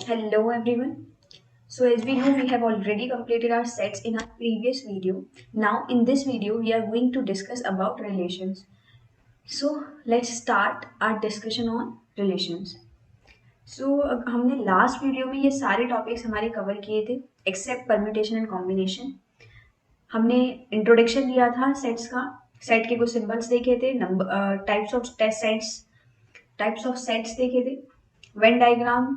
Hello everyone. So as we know, we have already completed our sets in our previous video. Now in this video, we are going to discuss about relations. So let's start our discussion on relations. So हमने last video में ये सारे topics हमारे cover किए थे accept permutation and combination. हमने introduction दिया था सेट्स का, सेट के कुछ सिंबल्स देखे थे, नंबर टाइप्स ऑफ सेट्स देखे थे, वेन डायग्राम,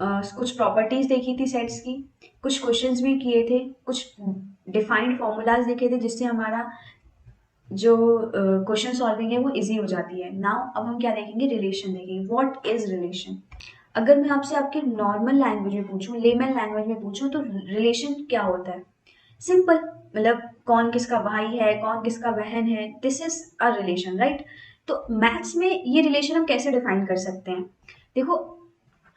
कुछ प्रॉपर्टीज देखी थी सेट्स की, कुछ क्वेश्चंस भी किए थे, कुछ डिफाइंड फॉर्मूलाज देखे थे जिससे हमारा जो क्वेश्चन सॉल्विंग है वो इजी हो जाती है. नाउ अब हम क्या देखेंगे, रिलेशन देखेंगे. What is relation? अगर मैं आपसे आपके नॉर्मल लैंग्वेज में पूछूं, लेमन लैंग्वेज में पूछूं, तो रिलेशन क्या होता है? सिंपल, मतलब कौन किसका भाई है, कौन किसका बहन है, this is a relation, right? तो मैथ्स में ये रिलेशन हम कैसे डिफाइन कर सकते हैं? देखो,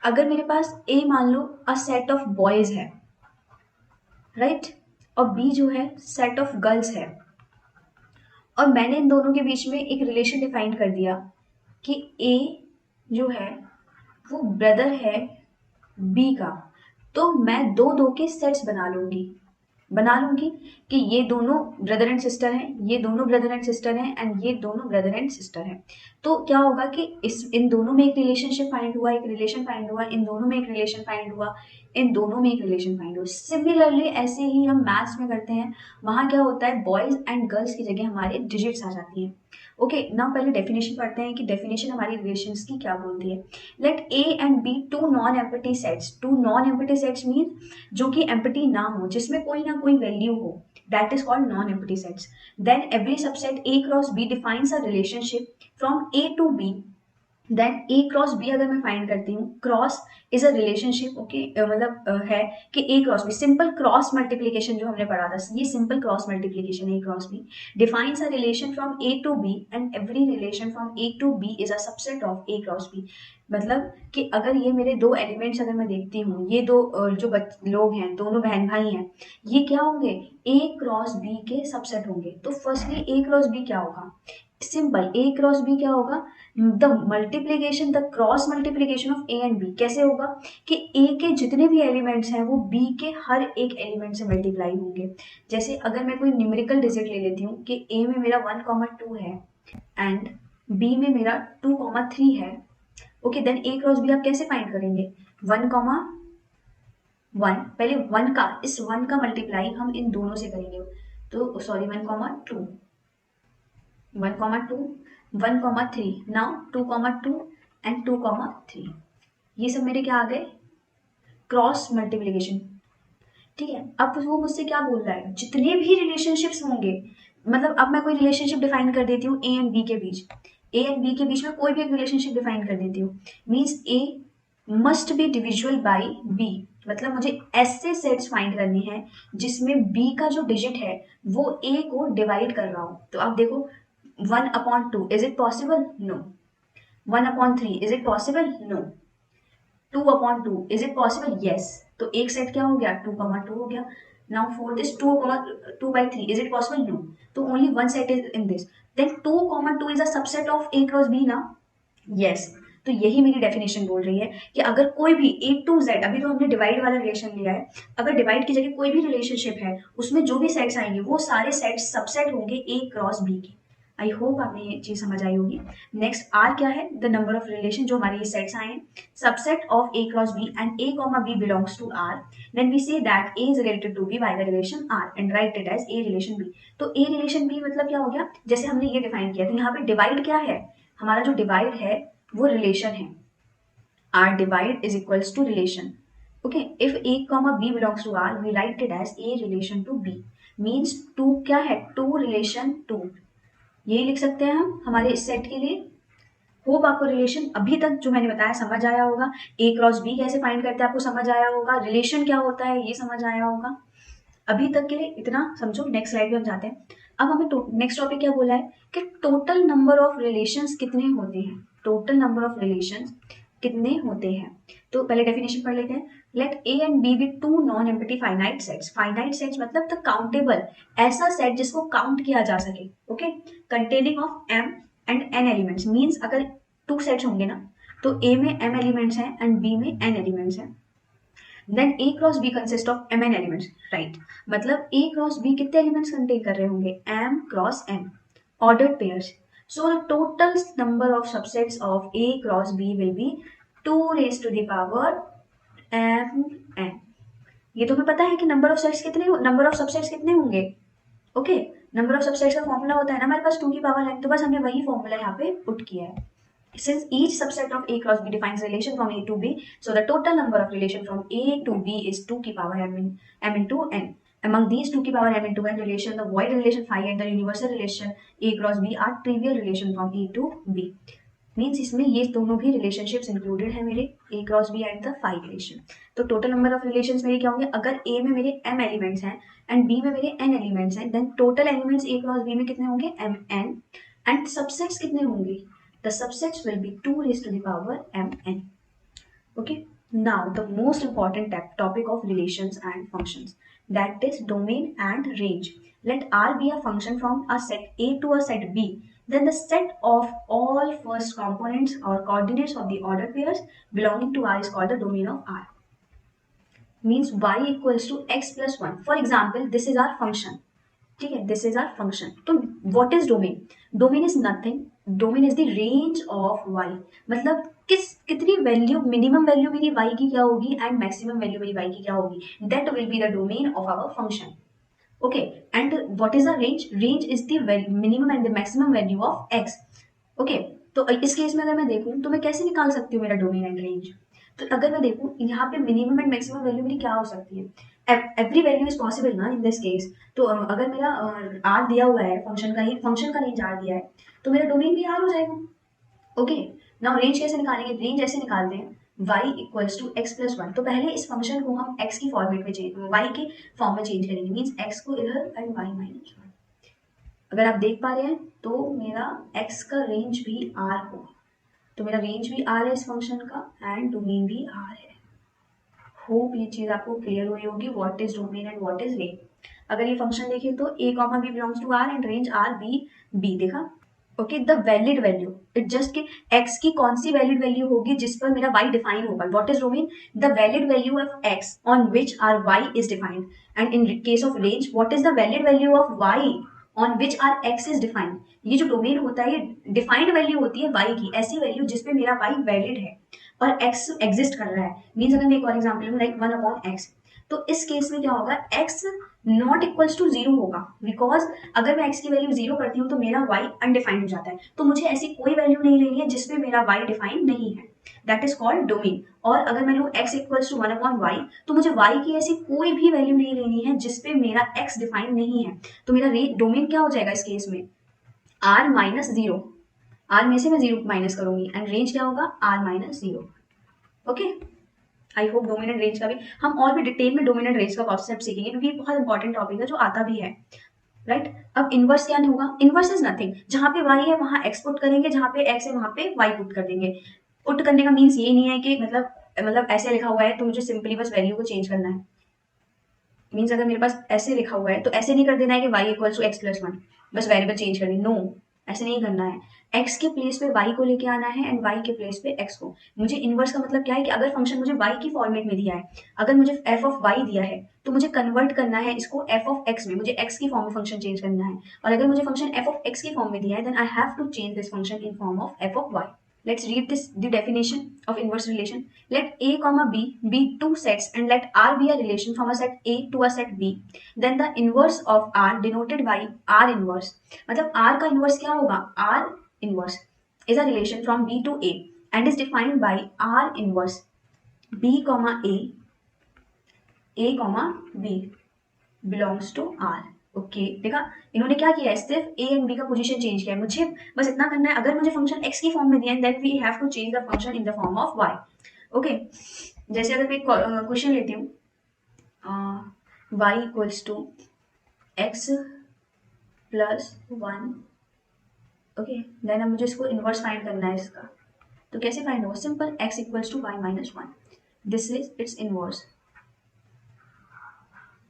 अगर मेरे पास ए मान लो अ सेट ऑफ बॉयज है, राइट, और बी जो है सेट ऑफ गर्ल्स है, और मैंने इन दोनों के बीच में एक रिलेशन डिफाइन कर दिया कि ए जो है वो ब्रदर है बी का, तो मैं दो दो के सेट्स बना लूंगी कि ये दोनों ब्रदर एंड सिस्टर हैं, ये दोनों ब्रदर एंड सिस्टर हैं, एंड ये दोनों ब्रदर एंड सिस्टर हैं. तो क्या होगा कि इन दोनों में एक रिलेशनशिप फाइंड हुआ, एक रिलेशन फाइंड हुआ, इन दोनों में एक रिलेशन फाइंड हुआ, इन दोनों में एक रिलेशन फाइंड हुआ. सिमिलरली ऐसे ही हम मैथ्स में करते हैं. वहां क्या होता है, बॉयज एंड गर्ल्स की जगह हमारे डिजिट्स आ जाती हैं. ओके, नाउ पहले डेफिनेशन पढ़ते हैं कि डेफिनेशन हमारी रिलेशंस की क्या बोलती है. Let A and B two non empty sets mean जो कि एम्प्टी ना हो, जिसमें कोई ना कोई वैल्यू हो, that is called non-empty sets. Then every subset A cross B defines a relationship from A to B. Then A cross B अगर मैं फाइंड करती हूँ, cross is a relationship. Okay, मतलब है कि A cross B, simple cross multiplication जो हमने पढ़ा था, ये simple cross multiplication A cross B defines a relation from A to B, and every relation from A to B is a subset of A cross B. मतलब कि अगर ये मेरे दो एलिमेंट्स अगर मैं देखती हूँ, ये दो जो लोग हैं, दोनों बहन भाई हैं, ये क्या होंगे, ए क्रॉस बी के सबसेट होंगे. तो फर्स्टली ए क्रॉस बी क्या होगा, सिंपल ए क्रॉस बी क्या होगा, the cross multiplication of A and B. कैसे होगा कि ए के जितने भी एलिमेंट्स हैं वो बी के हर एक एलिमेंट से मल्टीप्लाई होंगे. जैसे अगर मैं कोई न्यूमेरिकल डिजिट ले लेती हूँ कि ए में मेरा 1,2 है एंड बी में मेरा 2,3 है. Okay, then A cross B आप कैसे फाइंड करेंगे, 1,1, पहले 1 का, इस 1 का मल्टीप्लाई हम इन दोनों से करेंगे. तो सॉरी, 1,2, 1,2, 1,3, नाउ 2,2 एंड 2,3. ये सब मेरे क्या आ गए, क्रॉस मल्टीप्लीकेशन. ठीक है, अब वो मुझसे क्या बोल रहा है, जितने भी रिलेशनशिप्स होंगे, मतलब अब मैं कोई रिलेशनशिप डिफाइन कर देती हूँ ए एंड बी के बीच, ए एंड बी के बीच में कोई भी एक रिलेशनशिप डिफाइन कर देती हूँ, means A must be divisible by B. मतलब मुझे ऐसे सेट्स फाइंड करने हैं जिसमें बी का जो डिजिट है वो ए को डिवाइड कर रहा हो. तो आप देखो, 1/2 is it possible, no. 1/3 is it possible, no. 2/2 is it possible, yes. तो एक सेट क्या हो गया, 2,2 हो गया. Now for this 2/3 is it possible, no. तो only one set is in this. Then 2,2 is a subset of A cross B ना, yes. तो यही मेरी डेफिनेशन बोल रही है कि अगर कोई भी ए टू जेड, अभी तो हमने डिवाइड वाला रिलेशन लिया है, अगर डिवाइड की जगह कोई भी रिलेशनशिप है, उसमें जो भी सेट्स आएंगे वो सारे सेट्स सबसेट होंगे ए क्रॉस बी के. आई होप आपने ये चीज समझ आई होगी. नेक्स्ट आर क्या है, द नंबर ऑफ रिलेशन जो हमारे ये सेट्स आए हैं, subset of A cross B and A comma B belongs to R, then we say that A is related to B by the relation R and write it as A relation B. तो A relation B मतलब क्या हो गया, जैसे हमने ये define किया, तो यहाँ पे डिवाइड क्या है, हमारा जो डिवाइड है वो रिलेशन है. R divide is equals to relation. Okay, if A comma B belongs to R, we write it as A relation to B. Means 2 क्या है, 2 relation 2. ये लिख सकते हैं हम हमारे इस सेट के लिए. होप आपको रिलेशन अभी तक जो मैंने बताया समझ आया होगा. A क्रॉस B कैसे फाइंड करते हैं आपको समझ आया होगा. रिलेशन क्या होता है ये समझ आया होगा. अभी तक के लिए इतना समझो. नेक्स्ट स्लाइड पे हम जाते हैं. अब हमें नेक्स्ट टॉपिक क्या बोला है कि टोटल नंबर ऑफ रिलेशंस कितने होते हैं, टोटल नंबर ऑफ रिलेशंस कितने होते हैं. तो पहले डेफिनेशन पढ़ लेते हैं. Let A and B be two non empty finite sets. Finite sets मतलब द काउंटेबल, ऐसा सेट जिसको काउंट किया जा सके. Okay, containing of m and n elements. Means अगर टू सेट्स होंगे ना, तो ए में एम एलिमेंट्स हैं एंड बी में एन एलिमेंट्स हैं. Then A cross B consist of m n elements, right, मतलब ए क्रॉस बी कितने एलिमेंट्स कंटेन कर रहे होंगे, m cross n, ordered pairs. So the total number of subsets of A cross B will be 2 raised to the power m n. ये तो हमें पता है कि नंबर ऑफ सबसेट्स कितने होंगे, ओके, नंबर ऑफ सबसेट्स का फॉर्मूला होता है ना हमारे पास 2 की पावर n, तो बस हमने वही फॉर्मूला यहाँ पे पुट किया है. Since each subset of A cross B defines relation from A to B, so the total number of relation from A to B is 2 की power m into n. Among these 2 की power m into n relation, the void relation phi and the universal relation A cross B are trivial relation from A to B. Means इसमें ये दोनों भी relationships included है मेरे, A cross B and the phi relation. तो total number of relations मेरे क्या होंगे, अगर ए में मेरे m एलिमेंट्स हैं एंड बी में मेरे n एलिमेंट्स हैं, then total elements A cross B में कितने होंगे, m n, एंड सबसेट्स कितने होंगे, the subsets will be 2 raised to the power mn. Okay, now the most important topic of relations and functions, that is domain and range. Let R be a function from a set A to a set B, then the set of all first components or coordinates of the ordered pairs belonging to R is called the domain of R. Means y equals to x plus 1. For example, this is our function. ठीक है, this is our function. तो what is domain, domain is nothing, domain is the range of y, मतलब कितनी value, minimum value मेरी y की क्या होगी and maximum value मेरी वाई की क्या होगी, that will be the domain of our function. Okay, and what is the range, range is the minimum and the maximum value of x. Okay, तो इस केस में अगर मैं देखूं तो मैं कैसे निकाल सकती हूँ मेरा डोमेन एंड रेंज. तो अगर मैं देखूं यहाँ पे मिनिमम एंड मैक्सिमम वैल्यू मेरी क्या हो सकती है, एवरी वैल्यू इज पॉसिबल ना इन दिस केस. तो अगर मेरा आर दिया हुआ है, फंक्शन का रेंज आर दिया है, तो मेरा डोमेन भी आर हो जाएगा. ओके, नाउ रेंज कैसे निकालेंगे, रेंज ऐसे निकालते हैं, y equals to x plus 1. तो पहले इस फंक्शन को हम x की फॉर्मेट में y के फॉर्म में चेंज करेंगे, मीन्स x को इधर एंड y माइनस 1. अगर आप देख पा रहे हैं तो मेरा x का रेंज भी r होगा, तो मेरा रेंज भी r है इस फंक्शन का एंड डोमेन भी r है. होप ये चीज आपको क्लियर हुई होगी, what is domain and what is range. अगर ये फंक्शन देखें तो a comma b belongs to r and range r b देखा. Okay, the valid value, it just कि x की कौन सी वैलिड वैल्यू होगी जिस पर मेरा y डिफाइन होगा. What is domain, the valid value of x on which our y is defined, and in case of range what is the valid value of y on which our x is defined. ये जो domain होता है ये defined value होती है y की, ऐसी value जिसपे मेरा y वैलिड है और x एग्जिस्ट कर रहा है. मीन्स अगर मैं एक और एग्जाम्पल लूं लाइक 1/x, तो इस केस में क्या होगा, x नॉट इक्वल्स टू 0 होगा, बिकॉज अगर मैं x की वैल्यू 0 करती हूँ तो मेरा y अनडिफाइंड हो जाता है. तो मुझे ऐसी कोई वैल्यू नहीं लेनी है जिसमें मेरा y डिफाइंड नहीं है, दैट इज कॉल्ड डोमेन. और अगर मैं लूँ x इक्वल्स टू 1/y, तो मुझे y की ऐसी कोई भी वैल्यू नहीं लेनी है जिसपे मेरा x डिफाइंड नहीं है. तो मेरा डोमेन क्या हो जाएगा इस केस में, r माइनस 0, r में से मैं 0 माइनस करूंगी एंड रेंज क्या होगा, r minus 0. Okay, I hope domain and range का भी हम और भी डिटेल में डोमेन एंड रेंज का कॉन्सेप्ट सीखेंगे, क्योंकि ये बहुत इंपॉर्टेंट टॉपिक है जो आता भी है, राइट. अब इनवर्स क्या नहीं होगा, इनवर्स इज नथिंग, जहां पे y है वहां x पुट करेंगे, जहां पे x है वहां पे y पुट कर देंगे. पुट करने का मीन्स ये नहीं है कि मतलब ऐसे लिखा हुआ है तो मुझे सिंपली बस वैल्यू को चेंज करना है. मीन्स अगर मेरे पास ऐसे लिखा हुआ है तो ऐसे नहीं कर देना है कि y equals to x plus 1, बस वेरिएबल चेंज करनी, नो, ऐसे नहीं करना है. x के प्लेस पे y को लेके आना है एंड y के प्लेस पे x को. मुझे इनवर्स का मतलब क्या है कि अगर फंक्शन मुझे y की फॉर्मेट में दिया है, अगर मुझे f ऑफ y दिया है तो मुझे कन्वर्ट करना है इसको f ऑफ x में, मुझे x की फॉर्म में फंक्शन चेंज करना है. और अगर मुझे फंक्शन f ऑफ x की फॉर्म में दिया है then I have to change this function in form of f of y. Let's read the definition of inverse relation. Let a comma b be two sets and let R be a relation from a set A to a set B. Then the inverse of R denoted by R inverse. मतलब R का inverse क्या होगा? R inverse is a relation from B to A and is defined by R inverse B comma A comma B belongs to R. Okay, देखा इन्होंने क्या किया है, सिर्फ ए एंड बी का पोजीशन चेंज किया है. मुझे बस इतना करना है, अगर मुझे फंक्शन एक्स की फॉर्म में दिया है then we have to change the function in the form of y. Okay, जैसे अगर मैं क्वेश्चन लेती हूँ, y equals to x plus 1. Okay, then अब मुझे इसको इनवर्स फाइंड करना है इसका. तो कैसे फाइंड होगा, simple, x equals to y minus 1, this is its inverse,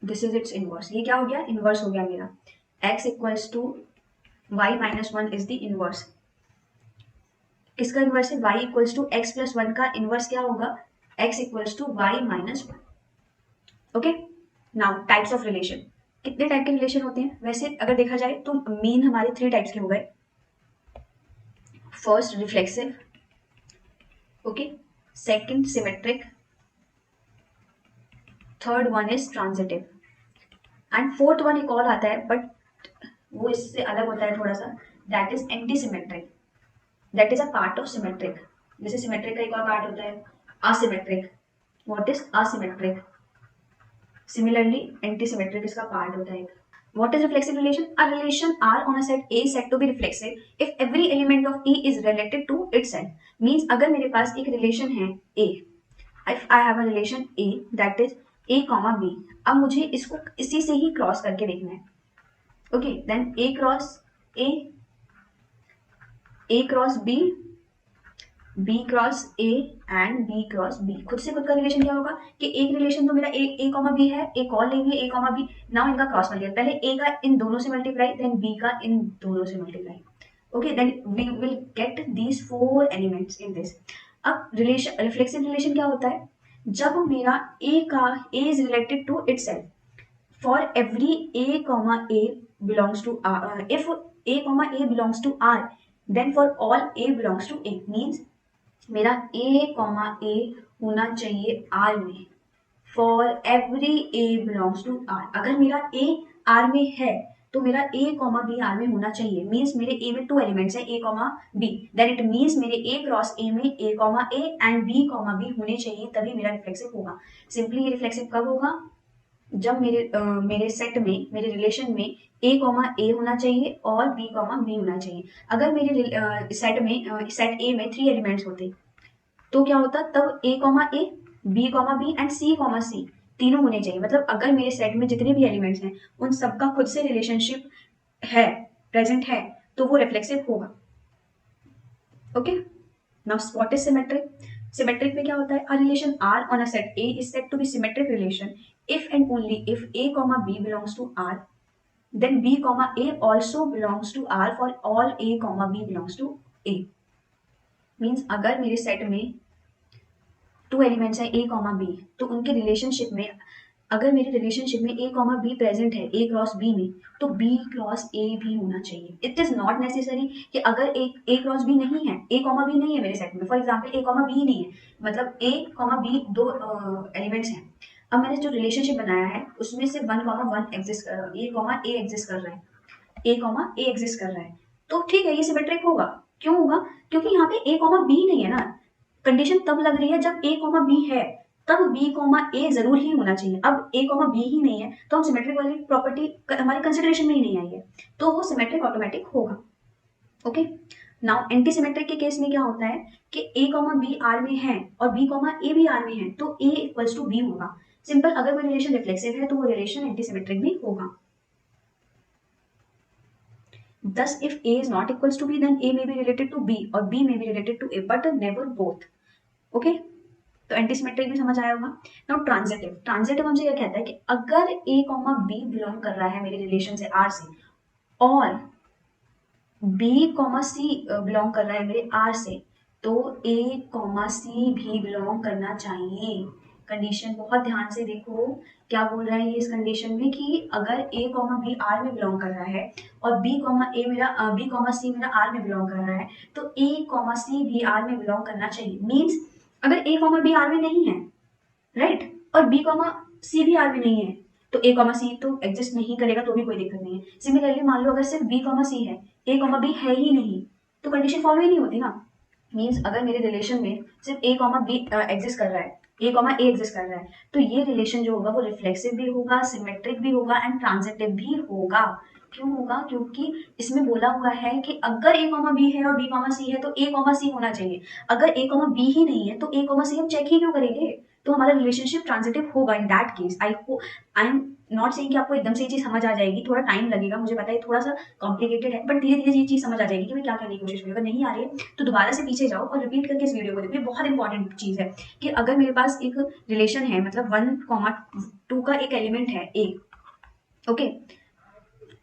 this is its inverse. ये क्या हो गया, इनवर्स हो गया मेरा. x equals to y minus 1 is the inverse. किसका इनवर्स है, y equals to x plus 1 का इनवर्स क्या होगा, x equals to y minus 1. Okay, now types of relation, कितने टाइप के रिलेशन होते हैं? वैसे अगर देखा जाए तो मेन हमारे 3 टाइप्स के हो गए। First reflexive, okay, second symmetric, third one is transitive, and fourth one एक और आता है बट वो इससे अलग होता है थोड़ा सा, that is anti symmetric, that is a part of symmetric. जैसे सिमेट्रिक का एक और पार्ट होता है asymmetric, what is asymmetric, similarly anti symmetric इसका पार्ट होता है। What is reflexive relation? A relation R on a set A is said to be reflexive if every element of E is related to its set. Means अगर मेरे पास एक relation है A, if I have a relation A that is A comma B, अब मुझे इसको इसी से ही cross करके देखना है। Okay, then A cross A, A cross B, B cross A and B cross B, खुद से खुद का रिलेशन क्या होगा कि एक रिलेशन तो मेरा A कॉमा B है, एक और लेंगे A कॉमा B, नाउ इनका क्रॉस मल्टीप्लाई, पहले A का इन दोनों से मल्टीप्लाई, देन B का इन दोनों से multiply. Okay, then we will get these 4 elements in this. अब रिलेशन, रिफ्लेक्सिव रिलेशन क्या होता है? जब मेरा A का A is related to itself, for every A comma A belongs to R, if A comma A belongs to R, then for all A belongs to A, means मेरा A comma A होना चाहिए R में, for every A belongs to R। अगर मेरा A R में है तो मेरा A कॉमा B R में होना चाहिए, मीन्स मेरे A में 2 एलिमेंट्स है A comma B, then it means मेरे A क्रॉस A में A comma A and B comma B होने चाहिए, तभी मेरा रिफ्लेक्सिव होगा। सिंपली ये रिफ्लेक्सिव कब होगा? जब मेरे सेट में, मेरे रिलेशन में A कॉमा A होना चाहिए और B कॉमा B होना चाहिए। अगर मेरे सेट में सेट A में 3 एलिमेंट्स होते तो क्या होता? तब A comma A, B comma B and C comma C तीनों होने चाहिए। मतलब अगर मेरे सेट में जितने भी एलिमेंट्स हैं उन सबका खुद से रिलेशनशिप है, प्रेजेंट है, तो वो रिफ्लेक्सिव होगा। Okay, now what is symmetric? Symmetric में क्या होता है? A relation R on a set A is said to be symmetric relation if and only if A comma B belongs to R, then B comma A also belongs to R for all A comma B belongs to A। Means अगर मेरे set में 2 elements हैं A comma B, तो उनके relationship में, अगर मेरे relationship में A कॉमा B प्रेजेंट है A क्रॉस B में, तो B क्रॉस A भी होना चाहिए। इट इज नॉट नेसेसरी कि अगर एक A क्रॉस B नहीं है, A कॉमा B नहीं है मेरे सेट में, for example A comma B ही नहीं है, मतलब A कॉमा B 2 एलिमेंट्स हैं। अब मैंने जो रिलेशनशिप बनाया है उसमें से 1 comma 1 exist, A comma A exist कर रहा है, A कॉमा A एग्जिस्ट कर रहा है, तो ठीक है ये सिमेट्रिक होगा। क्यों होगा? क्योंकि यहाँ पे A कॉमा B नहीं है ना। कंडीशन तब लग रही है जब A कॉमा B है, तब B कॉमा A जरूर ही होना चाहिए। अब A कॉमा B ही नहीं है तो हम सिमेट्रिक वाली प्रॉपर्टी हमारी कंसिडरेशन में ही नहीं आई है, तो वो सिमेट्रिक ऑटोमेटिक होगा। ओके, नाउ एंटी सिमेट्रिक के केस में क्या होता है कि A कॉमा B R में है और B कॉमा A भी R में है, तो A इक्वल्स टू B होगा। सिंपल, अगर कोई रिलेशन रिफ्लेक्सिव है तो वो रिलेशन एंटी सिमेट्रिक भी होगा। Thus, if A is not equals to B, then A may be related to B or B may be related to A, but never both. Okay? तो antisymmetric भी समझ आया होगा। नाउ ट्रांजिटिव, ट्रांजिटिव हमसे क्या कहता है कि अगर A कॉमा B बिलोंग कर रहा है मेरे रिलेशन से R से, और B कॉमा C बिलोंग कर रहा है मेरे R से, तो A कॉमा C भी बिलोंग करना चाहिए। कंडीशन बहुत ध्यान से देखो क्या बोल रहा है ये इस कंडीशन में कि अगर A कॉमा B R में बिलोंग कर रहा है और B कॉमा C मेरा R में बिलोंग कर रहा है, तो A कॉमा C भी R में बिलोंग करना चाहिए। मीन्स अगर A कॉमा B R में नहीं है, राइट, और B कॉमा C भी R में नहीं है, तो A कॉमा C तो एग्जिस्ट नहीं करेगा, तो भी कोई दिक्कत नहीं है। सिमिलरली मान लो अगर सिर्फ B कॉमा C है, A कॉमा B है ही नहीं, तो कंडीशन फॉलो ही नहीं होती ना। मीन्स अगर मेरे रिलेशन में सिर्फ A कॉमा B एग्जिस्ट कर रहा है, A कॉमा A एग्जिस्ट कर रहा है, तो ये रिलेशन जो होगा वो रिफ्लेक्सिव भी होगा, सिमेट्रिक भी होगा एंड ट्रांजिटिव भी होगा। क्यों होगा? क्योंकि इसमें बोला हुआ है कि अगर A कॉमा B है और B कॉमा C है तो A कॉमा C होना चाहिए। अगर A कॉमा B ही नहीं है तो A कॉमा C हम चेक ही क्यों करेंगे? तो हमारा रिलेशनशिप ट्रांजिटिव होगा in that case. I am not saying कि आपको एकदम से ये चीज समझ आ जाएगी, थोड़ा टाइम लगेगा, मुझे पता है थोड़ा सा कॉम्प्लिकेटेड है, बट धीरे धीरे ये चीज समझ आ जाएगी कि मैं क्या करने की कोशिश करूँ। अगर नहीं आ रही है तो दोबारा से पीछे जाओ और रिपीट करके इस वीडियो को देखो। ये बहुत इंपॉर्टेंट चीज है कि अगर मेरे पास एक रिलेशन है, मतलब 1,2 का एक एलिमेंट है A, ओके,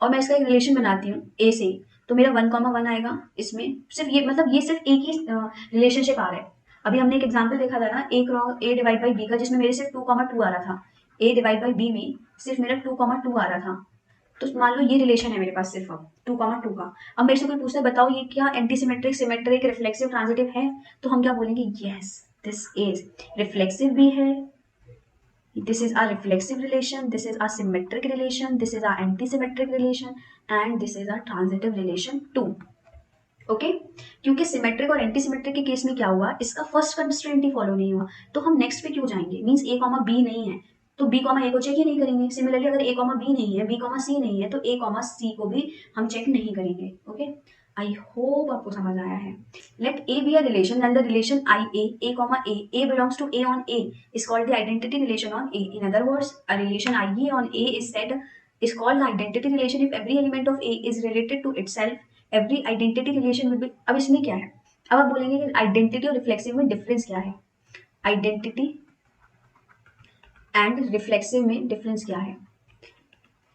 और मैं इसका एक रिलेशन बनाती हूँ A से, तो मेरा 1,1 आएगा। इसमें सिर्फ ये, मतलब ये सिर्फ एक ही रिलेशनशिप आ रहा है। अभी हमने एक एग्जांपल देखा था ना A डिवाइड बाई B का, जिसमें मेरे सिर्फ 2,2 आ रहा था। A डिवाइड बाई B में सिर्फ मेरा 2,2 आ रहा था, तो मान लो ये रिलेशन है मेरे पास सिर्फ अब 2,2 का। अब मेरे से कोई पूछता है बताओ ये क्या anti symmetric, symmetric, reflexive, transitive है, तो हम क्या बोलेंगे, यस दिस इज रिफ्लेक्सिव भी है, this is a reflexive relation, this is a symmetric relation, this is a anti-symmetric relation and this is a transitive relation too. Okay क्योंकि symmetric और anti symmetric के केस में क्या हुआ, इसका first constraint ही follow नहीं हुआ, तो हम नेक्स्ट पे क्यों जाएंगे, मींस ए कॉमा बी नहीं है तो बी कॉमा ए को चेक ही नहीं करेंगे। सिमिलरली अगर ए कॉमा बी नहीं है, बी कॉमा सी नहीं है, तो ए कॉमा सी को भी हम चेक नहीं करेंगे। ओके आई होप आपको समझ आया है। Let A be a relation and the relation I A comma A belongs to A on A is called the identity relation on A. In other words, a relation IA on A is called the identity relation if every element of A is related to itself. Every identity relation will be, अब इसमें क्या है, अब आप बोलेंगे कि identity और reflexive में डिफरेंस क्या है, आइडेंटिटी एंड रिफ्लेक्सिव में डिफरेंस क्या है।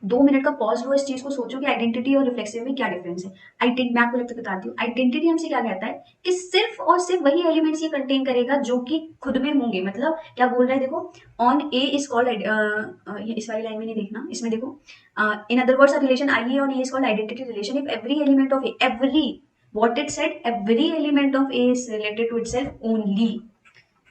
2 मिनट का पॉज लो, इस चीज को सोचो कि आइडेंटिटी और रिफ्लेक्सिव में क्या डिफरेंस है। मैं आपको लगता बताती हूँ। आइडेंटिटी हमसे क्या कहता है कि सिर्फ और सिर्फ वही एलिमेंट्स ये कंटेन करेगा जो कि खुद में होंगे। मतलब क्या बोल रहा है, देखो ऑन ए इज कॉल्ड, इस वाली लाइन में नहीं देखना, इसमें देखो, in other words a relation I A on A is called identity relation if every element of A, every what it said, every element of A is related to itself only,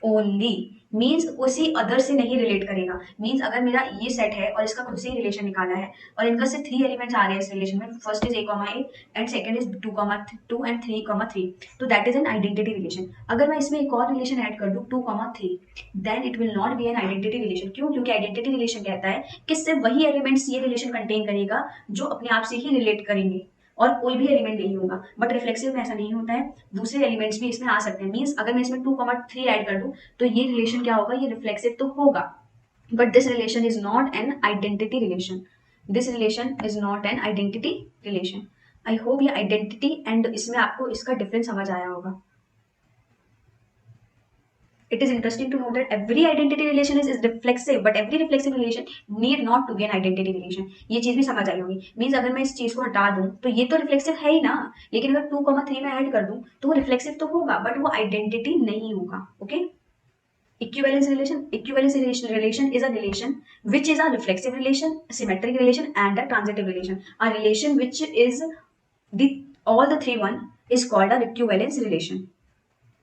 only means उसी other से नहीं relate करेगा। Means अगर मेरा ये set है और इसका खुद से ही रिलेशन निकाला है और इनका से 3 एलिमेंट्स आ रहे हैं इस रिलेशन में, first is a, and second is 2, and 3, तो that is an identity relation. अगर मैं इसमें एक और रिलेशन ऐड कर दूं 2, then it will not be an identity relation. क्यों? क्योंकि आइडेंटिटी रिलेशन कहता है कि सिर्फ वही एलिमेंट्स ये रिलेशन कंटेन करेगा जो अपने आप से ही रिलेट करेंगे और कोई भी एलिमेंट नहीं होगा। बट रिफ्लेक्सिव में ऐसा नहीं होता है, दूसरे एलिमेंट्स भी इसमें आ सकते हैं। मीन्स अगर मैं इसमें 2, 3 ऐड कर दूं तो ये रिलेशन क्या होगा, ये रिफ्लेक्सिव तो होगा, but this relation is not an identity relation, this relation is not an identity relation. I hope ये आइडेंटिटी एंड इसमें आपको इसका डिफरेंस समझ आया होगा। It is interesting to note that every identity relation is reflexive, but every reflexive relation need not to be an identity relation. ये चीज भी समझ आई होगी। मीन्स अगर मैं इस चीज को हटा दूं तो ये तो रिफ्लेक्सिव है ही ना, लेकिन अगर 2, 3 में ऐड कर दूं तो वो रिफ्लेक्सिव तो होगा बट वो आइडेंटिटी नहीं होगा। Okay equivalence relation is a relation which is a reflexive relation, symmetric relation and a transitive relation. A relation which is all the 3 one is called a equivalence relation.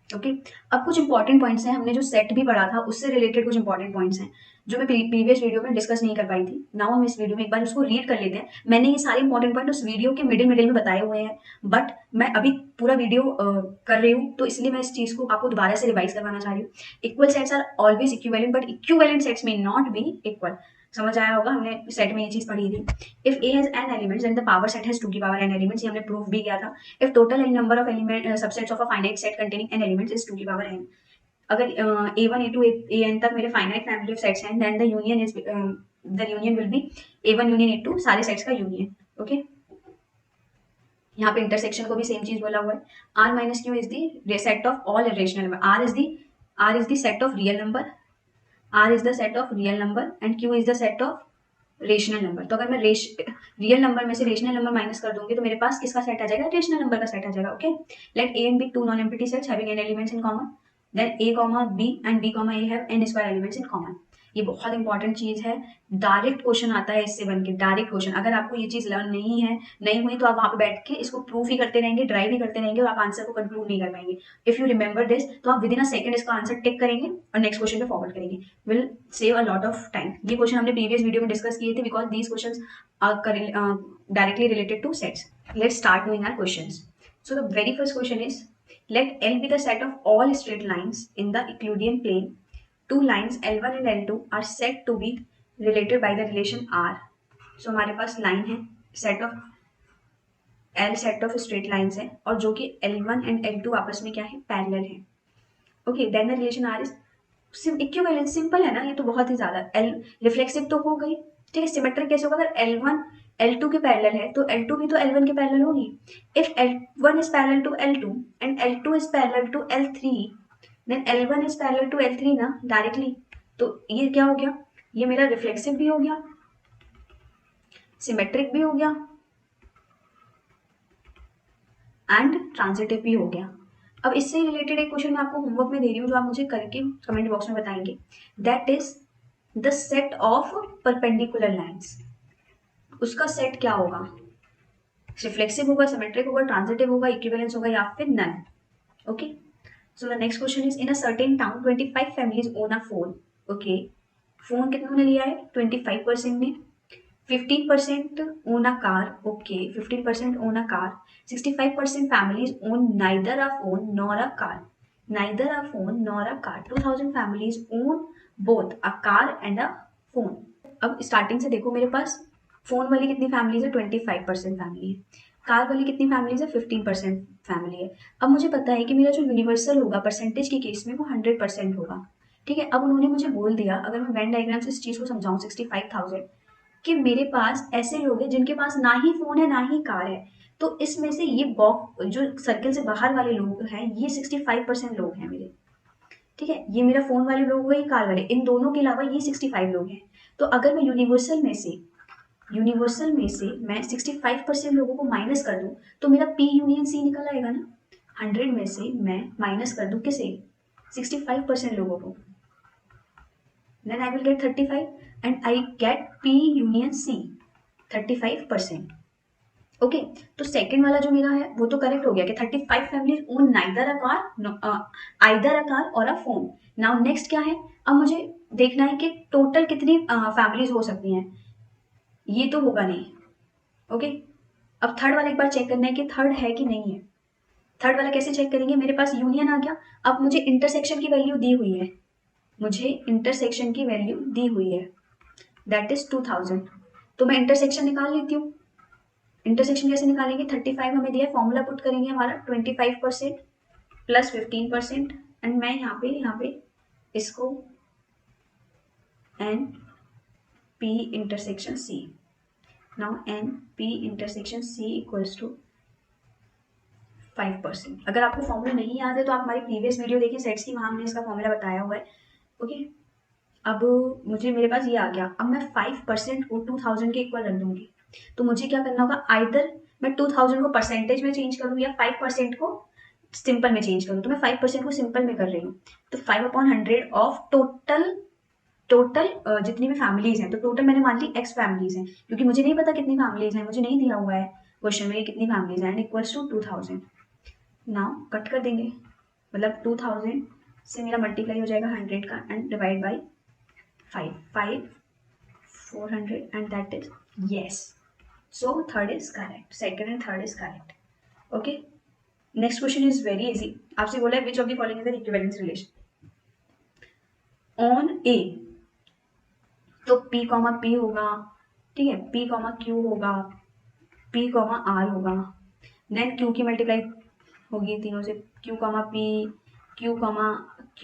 Okay अब कुछ important points हैं, हमने जो set भी पढ़ा था उससे related कुछ इंपॉर्टेंट पॉइंट्स हैं जो मैं प्रीवियस वीडियो में डिस्कस नहीं कर पाई थी। नाउ हम इस वीडियो में एक बार उसको रीड कर लेते हैं। मैंने ये सारे इंपॉर्टेंट पॉइंट उस वीडियो के मिडिल में बताए हुए हैं, बट मैं अभी पूरा वीडियो कर रही हूँ तो इसलिए मैं इस चीज को आपको दोबारा से रिवाइज करवाना चाह रही हूँ। Equal sets are always equivalent but equivalent sets may not be equal. समझ आया होगा, हमने सेट में ये चीज पढ़ी थी। If A has n elements then the power set has 2 की पावर n एलिमेंट्स, ये हमने प्रूफ भी किया था। If total number of element subsets of a finite set containing n elements is 2 की पावर n। अगर a1 a2 an तक मेरे फाइनाइट फैमिली ऑफ सेट्स हैं then the union will be a1 union a2 सारे sets का union. Okay यहाँ पे intersection को भी सेम चीज बोला हुआ है। r minus Q is the set of all rational number, r is the set of real number, R is the set of real number and Q is the set of rational number. तो अगर मैं real number में से rational number minus कर दूंगी तो मेरे पास किसका सेट आ जाएगा, रेशनल नंबर का सेट आ जाएगा। Okay let A and B 2 non-empty sets having n elements in common, then A, B and B, A have n square elements in common। ये बहुत इंपॉर्टेंट चीज है, डायरेक्ट क्वेश्चन आता है इससे बन के, डायरेक्ट क्वेश्चन। अगर आपको ये चीज लर्न नहीं हुई तो आप वहां पे बैठ के इसको प्रूफ ही करते रहेंगे, ड्राइव ही करते रहेंगे और आप आंसर को कंक्लूड नहीं कर पाएंगे। इफ यू रिमेंबर दिस तो आप विद इन अ सेकंड इसका आंसर टिक करेंगे और नेक्स्ट क्वेश्चन पे फॉरवर्ड करेंगे, will save a lot of time. ये क्वेश्चन हमने प्रीवियस वीडियो में डिस्कस किए थे because these questions are directly related to sets. Let's start doing our questions. So the very first question is let L be the set of all straight lines in the Euclidean plane. Two lines L1 and L2 are said to be related by the relation R. So हमारे पास line है set of L, set of straight lines है और जो कि L1 and L2 आपस में क्या है, पैरेलल है। Okay then the relation R is equivalence, simple है ना, ये तो बहुत ही ज्यादा। L रिफ्लेक्सिव तो हो गई, ठीक है। सिमेट्रिक कैसे होगा, अगर L1 L2 के पैरेलल है तो L2 भी तो L1 के पैरेलल होगी। If L1 is parallel to L2 and L2 is parallel to L3 then L1 is parallel to L3 ना डायरेक्टली। तो ये क्या हो गया, ये मेरा रिफ्लेक्सिव भी हो गया, सिमेट्रिक भी हो गया एंड ट्रांजिटिव भी हो गया। अब इससे रिलेटेड एक क्वेश्चन मैं आपको होमवर्क में दे रही हूँ जो आप मुझे करके कमेंट बॉक्स में बताएंगे। That is the set of perpendicular lines, उसका सेट क्या होगा, रिफ्लेक्सिव होगा, सिमेट्रिक होगा, ट्रांजिटिव होगा, इक्विवेलेंस होगा या फिर none. Okay, so the next question is in a certain town 25 families own a phone. Okay, phone कितनों ने लिया है, 25% ने. 15% own a car. Okay, 15% own a car. 65% families own neither a phone nor a car. Neither a phone nor a car. 2000 families own both a car and a phone. अब starting से देखो, मेरे पास phone वाली कितनी families है, 25% family है. Car वाली कितनी फैमिलीज है, 15% फैमिली है. अब मुझे पता है कि मेरा जो यूनिवर्सल होगा परसेंटेज के केस में वो 100% होगा. ठीक है, अब उन्होंने मुझे बोल दिया, अगर मैं वेन डायग्राम से इस चीज को समझाऊं, 65,000 कि मेरे पास ऐसे लोग हैं जिनके पास ना ही फोन है ना ही कार है, तो इसमें से ये बॉक्स जो सर्कल से बाहर वाले लोग हैं, ये 65% लोग हैं मेरे. ठीक है, ये मेरा फोन वाले लोग हुए, कार वाले, इन दोनों के अलावा ये 65 लोग हैं. तो अगर मैं यूनिवर्सल में से मैं 65% लोगों को माइनस कर दूं, तो मेरा पी यूनियन सी निकल आएगा ना. 100 में से मैं माइनस कर दूं किसे, 65% लोगों को, then I will get 35 and I get P union C, 35%. Okay, तो सेकंड वाला जो मेरा है वो तो करेक्ट हो गया कि 35 families own neither a car, either a car और अ फोन. नाउ नेक्स्ट क्या है, अब मुझे देखना है कि टोटल कितनी फैमिलीज हो सकती हैं. ये तो होगा नहीं. ओके, अब थर्ड वाला एक बार चेक करना है कि थर्ड है कि नहीं है. थर्ड वाला कैसे चेक करेंगे, मेरे पास यूनियन आ गया. अब मुझे इंटरसेक्शन की वैल्यू दी हुई है, दैट इज 2000. तो मैं इंटरसेक्शन निकाल लेती हूँ. इंटरसेक्शन कैसे निकालेंगे, 35 हमें दिया है, फॉर्मूला पुट करेंगे हमारा 25% प्लस 15%, एंड मैं यहाँ पे इसको N P intersection C. Now N P intersection C equals to 5%. अगर आपको फॉर्मूला नहीं याद है तो आप हमारी प्रीवियस वीडियो देखिए, सेट्स की, वहां हमने इसका फॉर्मूला बताया हुआ है. ओके, अब मेरे पास ये आ गया. अब मैं 5% को 2000 के इक्वल रख दूंगी. तो मुझे क्या करना होगा, आइदर मैं 2000 को परसेंटेज में चेंज करूँ या 5% को सिंपल में चेंज करूँ. तो मैं 5% को सिंपल में कर रही हूँ. तो 5/100 ऑफ टोटल जितनी भी फैमिलीज हैं, तो टोटल मैंने मान ली x फैमिलीज हैं, क्योंकि मुझे नहीं पता कितनी फैमिलीज हैं, मुझे नहीं दिया हुआ है क्वेश्चन में कितनी फैमिलीज हैं, and equals to 2000. Now cut कर देंगे, मतलब 2000 से मेरा मल्टीप्लाई हो जाएगा 100 का, and divide by 400, and that is yes. So third is correct, second and third is correct. Okay, next question is very easy. आपसे बोला है which of the following is an equivalence relation on A. तो P, P होगा, ठीक है, P, Q होगा, P, R होगा, then Q की मल्टीप्लाई होगी तीनों से, Q, P, Q, Q,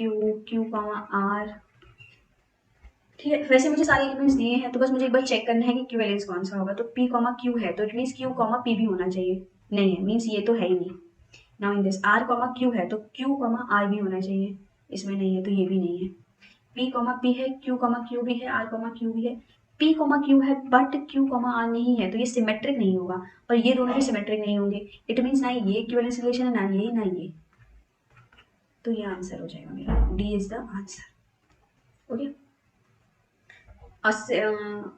Q, R. ठीक है, वैसे मुझे सारे एलिमेंट्स दिए हैं, तो बस मुझे एक बार चेक करना है कि इक्विवेलेंस कौन सा होगा. तो P, Q है, तो इट मीन्स Q, P भी होना चाहिए. नहीं है, मीन्स ये तो है ही नहीं. Now in this R, Q है, तो Q, R भी होना चाहिए. इसमें नहीं है, तो ये भी नहीं है. P, P है, Q, Q भी है, R, Q भी है. P, Q है बट Q, R नहीं है, तो ये सिमेट्रिक नहीं होगा, और ये दोनों भी सिमेट्रिक नहीं होंगे. इट मीन्स ना ये इक्विवेलेंस रिलेशन है, ना ये. तो ये आंसर हो जाएगा मेरा, D is the answer. Okay, a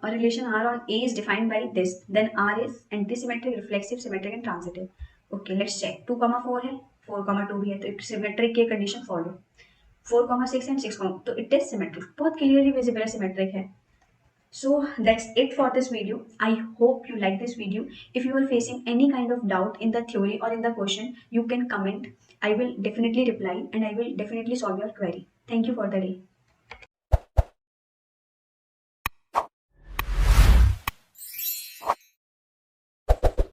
relation R on A is defined by this, then R is antisymmetric, reflexive, symmetric and transitive. Okay, let's check. 2, 4 है, 4, 2 भी है, तो सिमेट्रिक के कंडीशन फॉलो. 4, 6 and 6, तो इट इज सिमेट्रिक, बहुत clearly visible है, symmetric है. So that's it for this video. I hope you like this video. If you are facing any kind of doubt in the theory or in the question, you can comment. I will definitely reply and I will definitely solve your query. Thank you for the day.